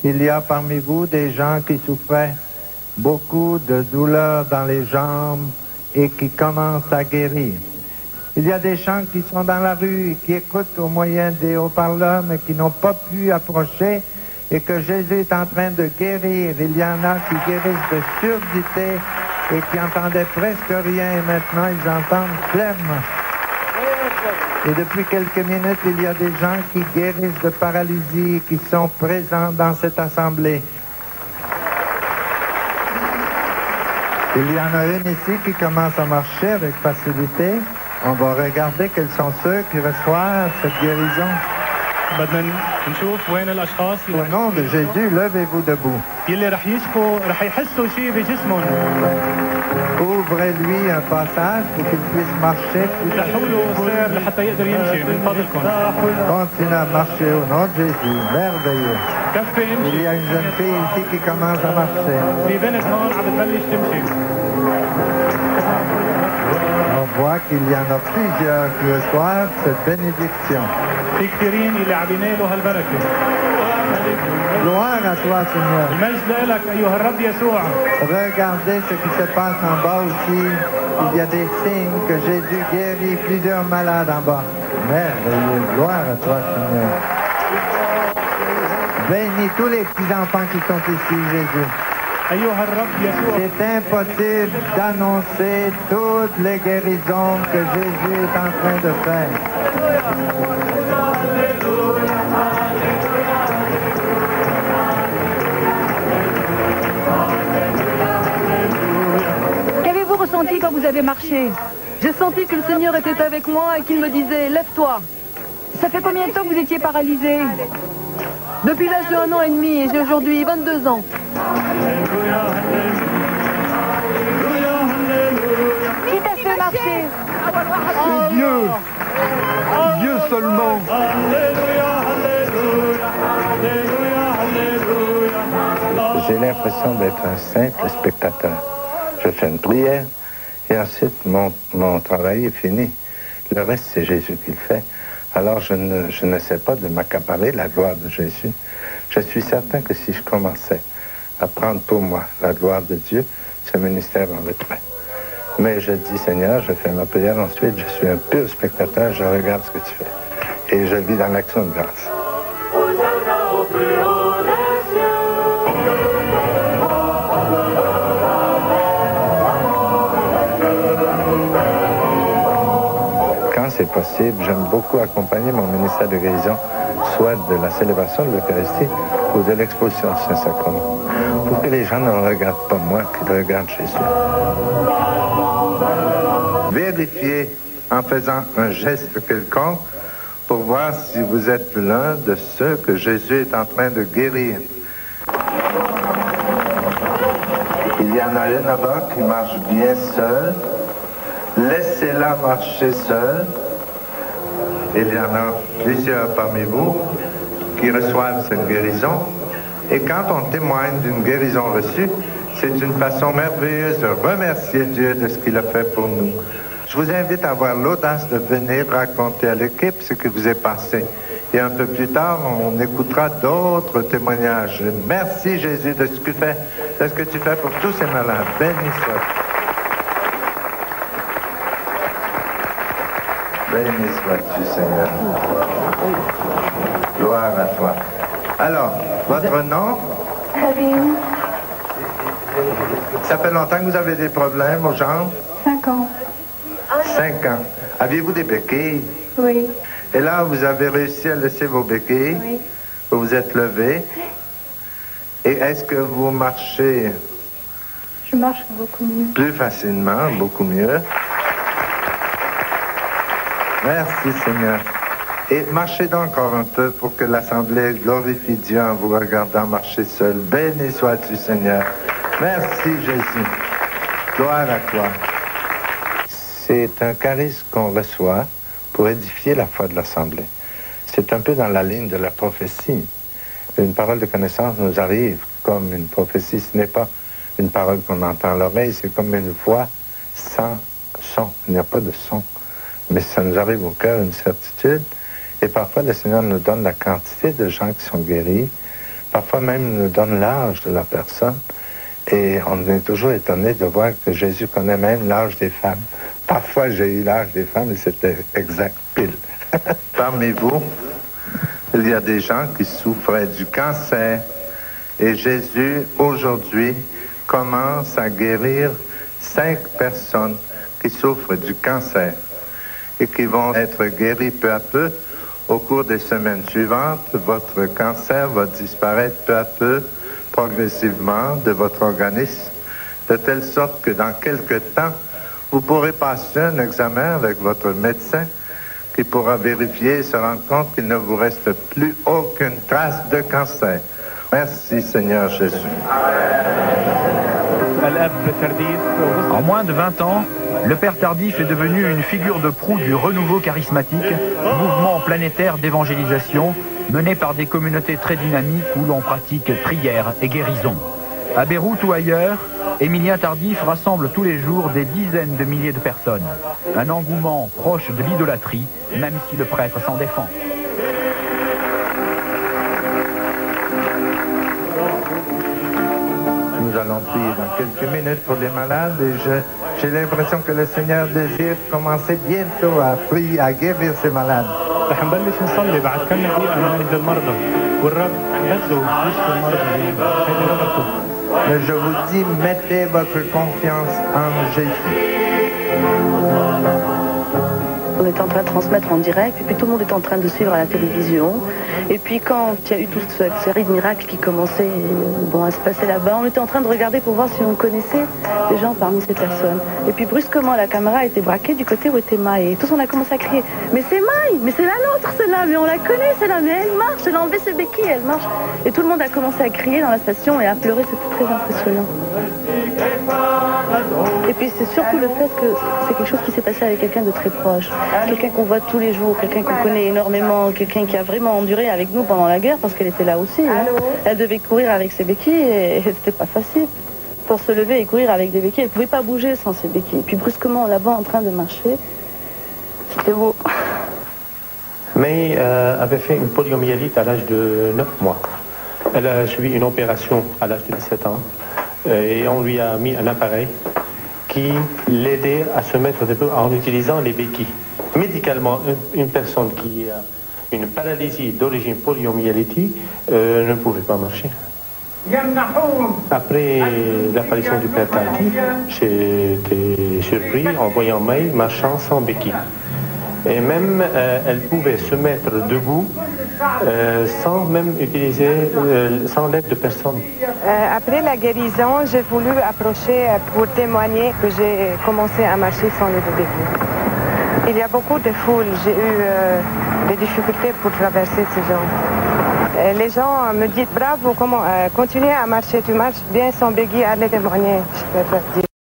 Il y a parmi vous des gens qui souffraient beaucoup de douleurs dans les jambes et qui commencent à guérir. Il y a des gens qui sont dans la rue et qui écoutent au moyen des haut-parleurs mais qui n'ont pas pu approcher et que Jésus est en train de guérir. Il y en a qui guérissent de surdité et qui entendaient presque rien et maintenant ils entendent clairement. Et depuis quelques minutes, il y a des gens qui guérissent de paralysie qui sont présents dans cette assemblée. Il y en a une ici qui commence à marcher avec facilité. On va regarder quels sont ceux qui reçoivent cette guérison. بدنا نشوف وين الاشخاص Au nom de Jésus, levez-vous debout. اللي رح يحسوا شيء بجسمهم. Ouvrez-lui un passage pour qu'il puisse marcher. افتحوا له السير لحتى يقدر يمشي من فضلكم. Continuez à marcher au nom de Jésus. Merveilleux. كفي Il امشي. y a une jeune fille ici qui commence à marcher. في بنت هون عم بتبلش تمشي. On voit qu'il y en a plusieurs qui reçoivent cette bénédiction. في كثيرين اللي عم ينالوا هالبركه. Gloire à toi, Seigneur. المجد لك ايها الرب يسوع. Regardez ce qui se passe en bas aussi. Il y a des signes que Jésus guérit plusieurs malades en bas. Merveilleux. Gloire à toi, Seigneur. Bénis tous les petits-enfants qui sont ici, Jésus. ايها الرب يسوع. C'est impossible d'annoncer toutes les guérisons que Jésus est en train de faire. Qu'avez-vous ressenti quand vous avez marché? J'ai senti que le Seigneur était avec moi et qu'il me disait « Lève-toi ». Ça fait combien de temps que vous étiez paralysé? Depuis l'âge de 1 an et demi et j'ai aujourd'hui 22 ans. Qui t'a fait marcher? C'est Dieu. Dieu seulement. J'ai l'impression d'être un simple spectateur. Je fais une prière et ensuite mon travail est fini. Le reste, c'est Jésus qui le fait. Alors je n'essaie pas de m'accaparer la gloire de Jésus. Je suis certain que si je commençais à prendre pour moi la gloire de Dieu, ce ministère en retrait. Mais je dis, Seigneur, je fais ma prière, ensuite je suis un pur spectateur, je regarde ce que tu fais. Et je vis dans l'action de grâce. Quand c'est possible, j'aime beaucoup accompagner mon ministère de guérison, soit de la célébration de l'Eucharistie ou de l'exposition du Saint-Sacrement, pour que les gens ne regardent pas moi, qu'ils regardent Jésus. Vérifiez en faisant un geste quelconque pour voir si vous êtes l'un de ceux que Jésus est en train de guérir. Il y en a une là-bas qui marche bien seule. Laissez-la marcher seule. Il y en a plusieurs parmi vous qui reçoivent cette guérison. Et quand on témoigne d'une guérison reçue, c'est une façon merveilleuse de remercier Dieu de ce qu'il a fait pour nous. Je vous invite à avoir l'audace de venir raconter à l'équipe ce qui vous est passé. Et un peu plus tard, on écoutera d'autres témoignages. Merci Jésus de ce que tu fais pour tous ces malades. Béni sois-tu. Béni sois-tu, Seigneur. Gloire à toi. Alors, votre nom? Karine, Ça fait longtemps que vous avez des problèmes aux jambes? 5 ans. 5 ans. Aviez-vous des béquilles? Oui. Et là, vous avez réussi à laisser vos béquilles? Oui. Vous vous êtes levé? Et est-ce que vous marchez Je marche beaucoup mieux. plus facilement, beaucoup mieux? Merci, Seigneur. Et marchez donc encore un peu pour que l'Assemblée glorifie Dieu en vous regardant marcher seul. Béni sois-tu, Seigneur. Merci, Jésus. Gloire à toi. C'est un charisme qu'on reçoit pour édifier la foi de l'Assemblée. C'est un peu dans la ligne de la prophétie. Une parole de connaissance nous arrive comme une prophétie. Ce n'est pas une parole qu'on entend à l'oreille, c'est comme une voix sans son. Il n'y a pas de son. Mais ça nous arrive au cœur, une certitude. Et parfois, le Seigneur nous donne la quantité de gens qui sont guéris, Parfois même nous donne l'âge de la personne. Et on est toujours étonné de voir que Jésus connaît même l'âge des femmes. Parfois, j'ai eu l'âge des femmes et c'était exact pile. Parmi vous, il y a des gens qui souffraient du cancer. Et Jésus, aujourd'hui, commence à guérir 5 personnes qui souffrent du cancer et qui vont être guéries peu à peu. Au cours des semaines suivantes, votre cancer va disparaître peu à peu, progressivement, de votre organisme, de telle sorte que dans quelque temps, vous pourrez passer un examen avec votre médecin qui pourra vérifier et se rendre compte qu'il ne vous reste plus aucune trace de cancer. Merci Seigneur Jésus. En moins de 20 ans, le Père Tardif est devenu une figure de proue du renouveau charismatique, mouvement planétaire d'évangélisation mené par des communautés très dynamiques où l'on pratique prière et guérison. À Beyrouth ou ailleurs, Émilien Tardif rassemble tous les jours des dizaines de milliers de personnes. Un engouement proche de l'idolâtrie, même si le prêtre s'en défend. Nous allons prier dans quelques minutes pour les malades et j'ai l'impression que le Seigneur désire commencer bientôt à prier, à guérir ces malades. رح نبلش نصلي بعد كم دقيقة نعالج المرضى والرب بده يشفي المرضى اليوم هيدي رغبته. Mais je vous dis, mettez votre confiance en Jésus. On était en train de transmettre en direct, et puis tout le monde était en train de suivre à la télévision. Et puis quand il y a eu toute cette série de miracles qui commençait à se passer là-bas, on était en train de regarder pour voir si on connaissait des gens parmi ces personnes. Et puis brusquement, la caméra a été braquée du côté où était Maï. Et tous on a commencé à crier « Mais c'est Maï, mais c'est la nôtre celle-là, mais on la connaît celle-là, mais elle marche, elle a enlevé ses béquilles, elle marche !» Et tout le monde a commencé à crier dans la station et à pleurer, c'était très impressionnant. Et puis c'est surtout le fait que c'est quelque chose qui s'est passé avec quelqu'un de très proche. Quelqu'un qu'on voit tous les jours, quelqu'un qu'on connaît énormément, quelqu'un qui a vraiment enduré avec nous pendant la guerre parce qu'elle était là aussi. Hein. Elle devait courir avec ses béquilles et c'était pas facile. Pour se lever et courir avec des béquilles, elle pouvait pas bouger sans ses béquilles. Et puis brusquement là-bas en train de marcher, c'était beau. May avait fait une poliomyélite à l'âge de 9 mois. Elle a suivi une opération à l'âge de 17 ans et on lui a mis un appareil qui l'aidait à se mettre debout en utilisant les béquilles. Médicalement, une personne qui a une paralysie d'origine poliomyélitique ne pouvait pas marcher. Après l'apparition du Père Tardif, j'ai été surpris en voyant May marchant sans béquille. Et même, elle pouvait se mettre debout sans même utiliser, sans l'aide de personne. Après la guérison, j'ai voulu approcher pour témoigner que j'ai commencé à marcher sans les béquilles. Il y a beaucoup de foules. J'ai eu des difficultés pour traverser ces gens. Les gens me disent bravo, comment continuez à marcher, tu marches bien sans béquille, allez témoigner. Je peux pas dire.